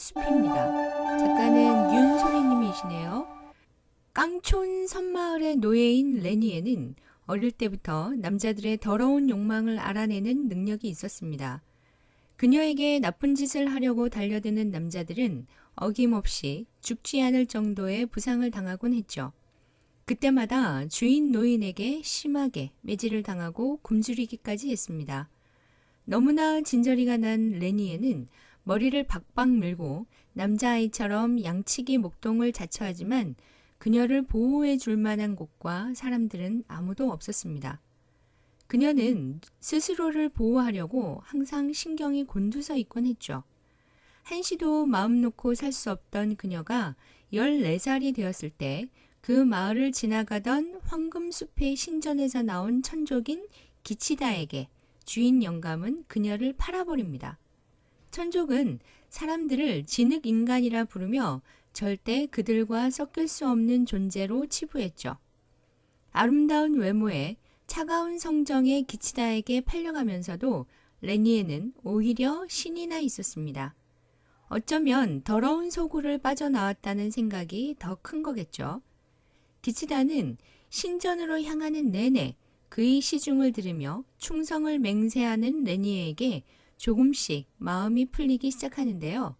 숲입니다. 작가는 윤소리님이시네요. 깡촌 섬마을의 노예인 레니에는 어릴 때부터 남자들의 더러운 욕망을 알아내는 능력이 있었습니다. 그녀에게 나쁜 짓을 하려고 달려드는 남자들은 어김없이 죽지 않을 정도의 부상을 당하곤 했죠. 그때마다 주인 노인에게 심하게 매질을 당하고 굶주리기까지 했습니다. 너무나 진저리가 난 레니에는 머리를 박박 밀고 남자아이처럼 양치기 목동을 자처하지만 그녀를 보호해 줄 만한 곳과 사람들은 아무도 없었습니다. 그녀는 스스로를 보호하려고 항상 신경이 곤두서 있곤 했죠. 한시도 마음 놓고 살 수 없던 그녀가 14살이 되었을 때 그 마을을 지나가던 황금숲의 신전에서 나온 천족인 기치다에게 주인 영감은 그녀를 팔아버립니다. 천족은 사람들을 진흙인간이라 부르며 절대 그들과 섞일 수 없는 존재로 치부했죠. 아름다운 외모에 차가운 성정의 기치다에게 팔려가면서도 레니에는 오히려 신이 나 있었습니다. 어쩌면 더러운 소굴을 빠져나왔다는 생각이 더 큰 거겠죠. 기치다는 신전으로 향하는 내내 그의 시중을 들으며 충성을 맹세하는 레니에에게 조금씩 마음이 풀리기 시작하는데요.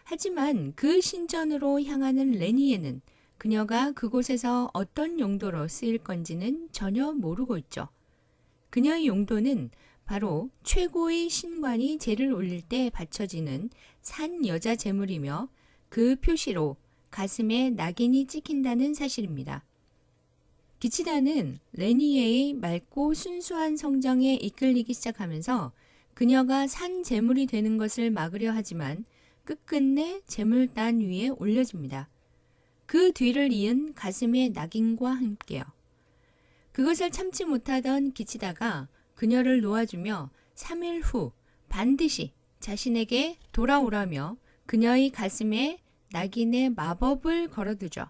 하지만 그 신전으로 향하는 레니에는 그녀가 그곳에서 어떤 용도로 쓰일 건지는 전혀 모르고 있죠. 그녀의 용도는 바로 최고의 신관이 제를 올릴 때 바쳐지는 산 여자 제물이며 그 표시로 가슴에 낙인이 찍힌다는 사실입니다. 기치다는 레니에의 맑고 순수한 성정에 이끌리기 시작하면서 그녀가 산 제물이 되는 것을 막으려 하지만 끝끝내 제물단 위에 올려집니다. 그 뒤를 이은 가슴의 낙인과 함께요. 그것을 참지 못하던 기치다가 그녀를 놓아주며 3일 후 반드시 자신에게 돌아오라며 그녀의 가슴에 낙인의 마법을 걸어두죠.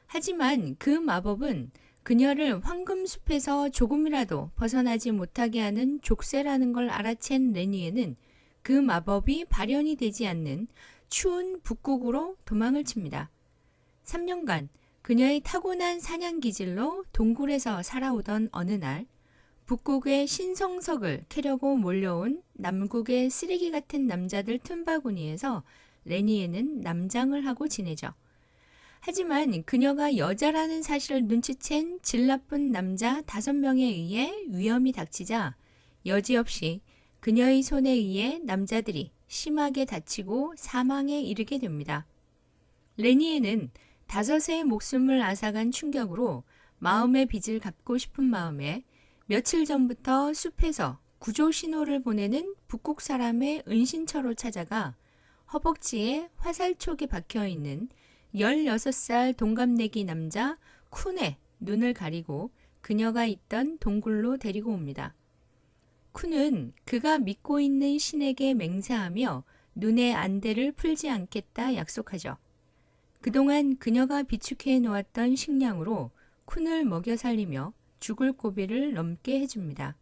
하지만 그 마법은 그녀를 황금숲에서 조금이라도 벗어나지 못하게 하는 족쇄라는 걸 알아챈 레니에는 그 마법이 발현이 되지 않는 추운 북극으로 도망을 칩니다. 3년간 그녀의 타고난 사냥 기질로 동굴에서 살아오던 어느 날 북극의 신성석을 캐려고 몰려온 남극의 쓰레기 같은 남자들 틈바구니에서 레니에는 남장을 하고 지내죠. 하지만 그녀가 여자라는 사실을 눈치챈 질 나쁜 남자 5명에 의해 위험이 닥치자 여지없이 그녀의 손에 의해 남자들이 심하게 다치고 사망에 이르게 됩니다. 레니에는 5의 목숨을 앗아간 충격으로 마음의 빚을 갚고 싶은 마음에 며칠 전부터 숲에서 구조 신호를 보내는 북극 사람의 은신처로 찾아가 허벅지에 화살촉이 박혀있는 16살 동갑내기 남자 쿤의 눈을 가리고 그녀가 있던 동굴로 데리고 옵니다. 쿤은 그가 믿고 있는 신에게 맹세하며 눈의 안대를 풀지 않겠다 약속하죠. 그동안 그녀가 비축해 놓았던 식량으로 쿤을 먹여 살리며 죽을 고비를 넘게 해줍니다.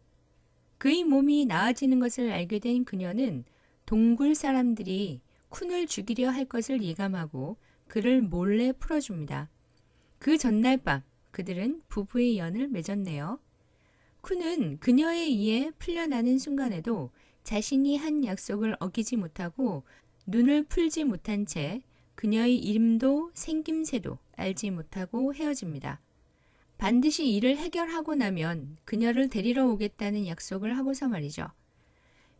그의 몸이 나아지는 것을 알게 된 그녀는 동굴 사람들이 쿤을 죽이려 할 것을 예감하고 그를 몰래 풀어줍니다. 그 전날 밤 그들은 부부의 연을 맺었네요. 쿤은 그녀에 의해 풀려나는 순간에도 자신이 한 약속을 어기지 못하고 눈을 풀지 못한 채 그녀의 이름도 생김새도 알지 못하고 헤어집니다. 반드시 이를 해결하고 나면 그녀를 데리러 오겠다는 약속을 하고서 말이죠.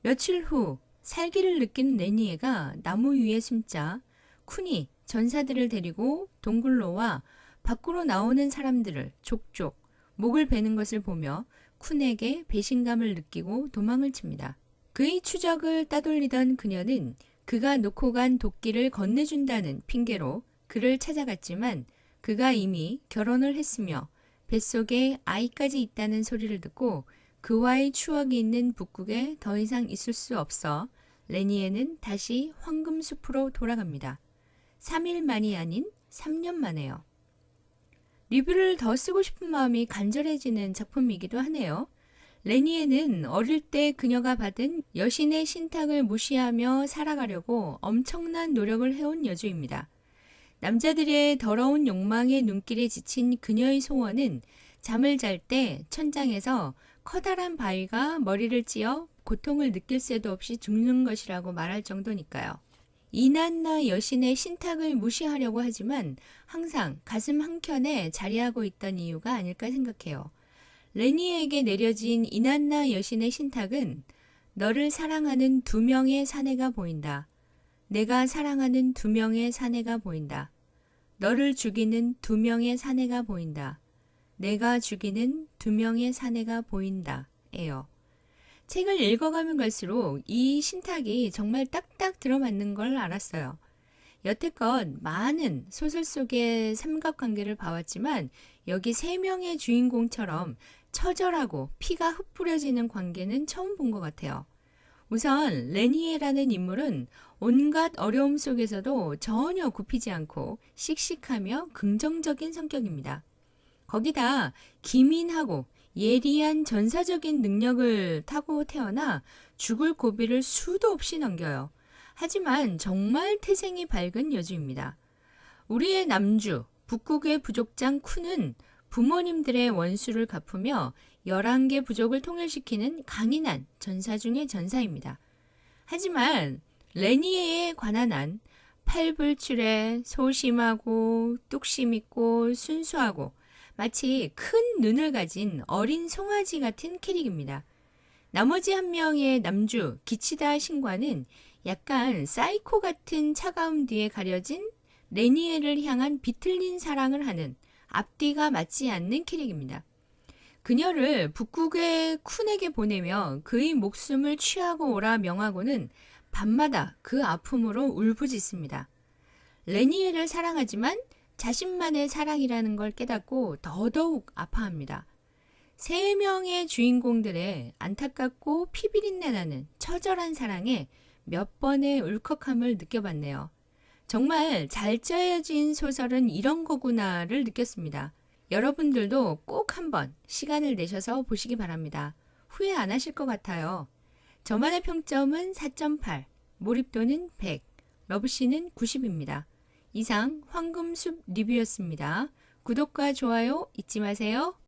며칠 후 살기를 느낀 레니에가 나무 위에 숨자 쿤이 전사들을 데리고 동굴로와 밖으로 나오는 사람들을 족족 목을 베는 것을 보며 쿤에게 배신감을 느끼고 도망을 칩니다. 그의 추적을 따돌리던 그녀는 그가 놓고 간 도끼를 건네준다는 핑계로 그를 찾아갔지만 그가 이미 결혼을 했으며 뱃속에 아이까지 있다는 소리를 듣고 그와의 추억이 있는 북극에 더 이상 있을 수 없어 레니에는 다시 황금숲으로 돌아갑니다. 3일 만이 아닌 3년 만에요. 리뷰를 더 쓰고 싶은 마음이 간절해지는 작품이기도 하네요. 레니에는 어릴 때 그녀가 받은 여신의 신탁을 무시하며 살아가려고 엄청난 노력을 해온 여주입니다. 남자들의 더러운 욕망의 눈길에 지친 그녀의 소원은 잠을 잘 때 천장에서 커다란 바위가 머리를 찧어 고통을 느낄 새도 없이 죽는 것이라고 말할 정도니까요. 이난나 여신의 신탁을 무시하려고 하지만 항상 가슴 한켠에 자리하고 있던 이유가 아닐까 생각해요. 레니에게 내려진 이난나 여신의 신탁은 너를 사랑하는 두 명의 사내가 보인다. 내가 사랑하는 두 명의 사내가 보인다. 너를 죽이는 두 명의 사내가 보인다. 내가 죽이는 두 명의 사내가 보인다. 예요. 책을 읽어가면 갈수록 이 신탁이 정말 딱딱 들어맞는 걸 알았어요. 여태껏 많은 소설 속의 삼각관계를 봐왔지만 여기 세 명의 주인공처럼 처절하고 피가 흩뿌려지는 관계는 처음 본 것 같아요. 우선 레니에라는 인물은 온갖 어려움 속에서도 전혀 굽히지 않고 씩씩하며 긍정적인 성격입니다. 거기다 기민하고 예리한 전사적인 능력을 타고 태어나 죽을 고비를 수도 없이 넘겨요. 하지만 정말 태생이 밝은 여주입니다. 우리의 남주, 북국의 부족장 쿠는 부모님들의 원수를 갚으며 11개 부족을 통일시키는 강인한 전사 중의 전사입니다. 하지만 레니에에 관한 한 팔불출에 소심하고 뚝심 있고 순수하고 마치 큰 눈을 가진 어린 송아지 같은 캐릭입니다. 나머지 한 명의 남주 기치다 신과는 약간 사이코 같은 차가움 뒤에 가려진 레니에를 향한 비틀린 사랑을 하는 앞뒤가 맞지 않는 캐릭입니다. 그녀를 북국의 쿤에게 보내며 그의 목숨을 취하고 오라 명하고는 밤마다 그 아픔으로 울부짖습니다. 레니에를 사랑하지만 자신만의 사랑이라는 걸 깨닫고 더더욱 아파합니다. 세 명의 주인공들의 안타깝고 피비린내 나는 처절한 사랑에 몇 번의 울컥함을 느껴봤네요. 정말 잘 짜여진 소설은 이런 거구나를 느꼈습니다. 여러분들도 꼭 한번 시간을 내셔서 보시기 바랍니다. 후회 안 하실 것 같아요. 저만의 평점은 4.8, 몰입도는 100, 러브씨는 90입니다. 이상 황금숲 리뷰였습니다. 구독과 좋아요 잊지 마세요.